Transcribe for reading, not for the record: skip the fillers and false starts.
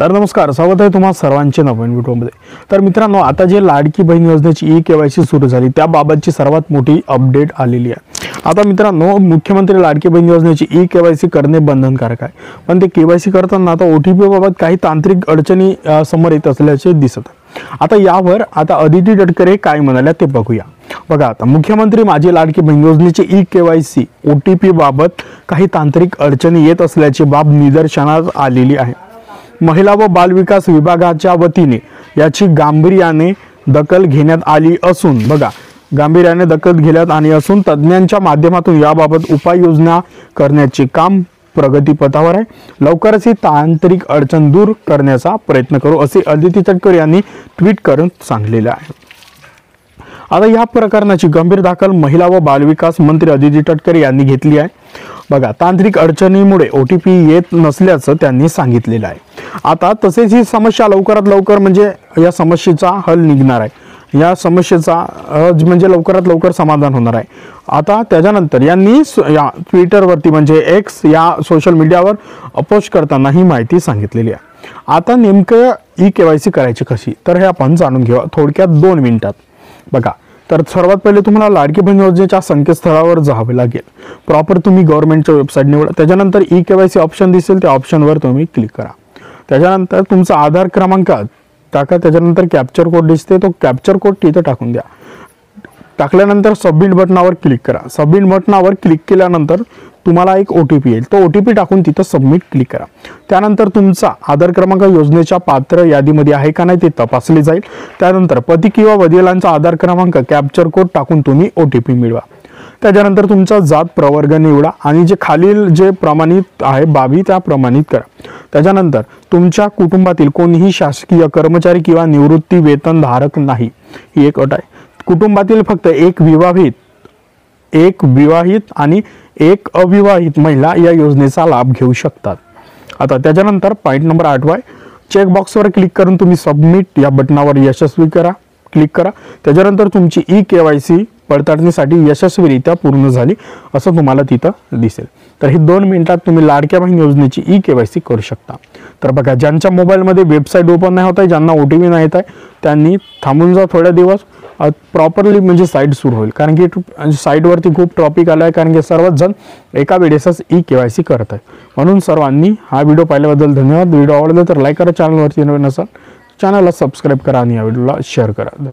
तर नमस्कार, स्वागत आहे तुम्हा सर्वांचे नवीन व्हिडिओमध्ये। तर मित्रांनो, आता जे लाडकी बहीण योजनेची ई-केवायसी सुरू झाली त्याबाबतची सर्वात मोठी अपडेट आलेली आहे। आता मित्रांनो, मुख्यमंत्री लाडकी बहीण योजनेची ई-केवायसी करणे बंधनकारक आहे, पण ते केवायसी करताना आता OTP बाबत काही तांत्रिक अडचणी समोर येत असल्याचे दिसत आहे। आता यावर अदिती तटकरे काय म्हणाल्या ते बघूया। बघा, आता मुख्यमंत्री माझी लाडकी बहीण योजनेची ई-केवायसी OTP बाबत काही तांत्रिक अडचणी येत असल्याची बाब निदर्शनास आलेली आहे। महिला व बालविकास विभागाच्या वतीने याची गांभीर्याने दखल घेण्यात आली असून गांभीर्याने दखल घेण्यात आली असून तज्ञांच्या माध्यमातून याबाबत उपाययोजना करण्याचे काम प्रगतीपथावर आहे। लवकरच ही तांत्रिक अडचण दूर करण्याचा प्रयत्न करू असे अदिती तटकरे यांनी ट्विट करून सांगितले आहे। आता या प्रकरणाची गंभीर दखल महिला व बालविकास मंत्री अदिती तटकरे यांनी घेतली आहे। बघा, तांत्रिक अडचणीमुळे OTP येत नसल्याचं त्यांनी सांगितलेलं आहे। आता तसेच ही समस्या लवकरात लवकर म्हणजे या समस्येचा हल निघणार आहे, या समस्येचा म्हणजे लवकरात लवकर समाधान होणार आहे। आता त्याच्यानंतर यांनी या ट्विटरवरती म्हणजे X या सोशल मीडियावर पोस्ट करताना ही माहिती सांगितलेली आहे। आता नेमकं ई-केवायसी करायची कशी, तर हे आपण जाणून घेऊ थोडक्यात 2 मिनिटात। बघा, तर सर्वात पहिले तुम्हाला लाडकी बहीण योजनेच्या संकेतस्थळावर जावे लागेल। प्रॉपर तुम्ही गव्हर्नमेंटच्या वेबसाईट निवडा, त्याच्यानंतर ई-केवायसी ऑप्शन दिसेल त्या ऑप्शनवर तुम्ही क्लिक करा। त्याच्यानंतर तुमचा आधार क्रमांक टाका, त्याच्यानंतर कॅप्चर कोड दिसते तो कॅप्चर कोड तिथे टाकून द्या। टाकल्यानंतर सबमिट बटनावर क्लिक करा। सबमिट बटनावर क्लिक केल्यानंतर तुम्हाला एक OTP येईल, तो OTP टाकून तिथे सबमिट क्लिक करा। त्यानंतर तुमचा आधार क्रमांक योजनेच्या पात्र यादीमध्ये आहे का नाही ते तपासले जाईल। त्यानंतर पती किंवा वडिलांचा आधार क्रमांक कॅप्चर कोड टाकून तुम्ही OTP मिळवा। त्याच्यानंतर तुमचा जात प्रवर्ग निवडा आणि जे खालील जे प्रमाणित आहे बाबी त्या प्रमाणित करा। त्याच्यानंतर तुमच्या कुटुंबातील कोणीही शासकीय कर्मचारी किंवा निवृत्ती वेतन धारक नाही, ही एक अट आहे। कुटुंबातील फक्त एक विवाहित आणि एक अविवाहित महिला या योजनेचा लाभ घेऊ शकतात। आता त्याच्यानंतर पॉइंट नंबर 8 चेक बॉक्सवर क्लिक करून तुम्ही सबमिट या बटनावर यशस्वी क्लिक करा। त्याच्यानंतर तुमची ई-केवायसी पडताळणीसाठी यशस्वीरित्या पूर्ण झाली असं तुम्हाला तिथं दिसेल। तर ही 2 मिनिटात तुम्ही लाडक्या बहीण योजनेची ई-केवायसी करू शकता। तर बघा, ज्यांच्या मोबाईलमध्ये वेबसाईट ओपन नाही होत आहे, ज्यांना OTP नाही येत आहे, त्यांनी थांबून जा थोड्या दिवस, प्रॉपरली म्हणजे साईट सुरू होईल। कारण की साईटवरती खूप ट्रॉफिक आलं आहे, कारण की सर्वच जण एका वेळेसच ई-केवायसी करत आहे। म्हणून सर्वांनी हा व्हिडिओ पाहिल्याबद्दल धन्यवाद। व्हिडिओ आवडला तर लाईक करा, चॅनलवरती नवीन असाल चॅनलला सबस्क्राईब करा आणि या व्हिडिओला शेअर करा।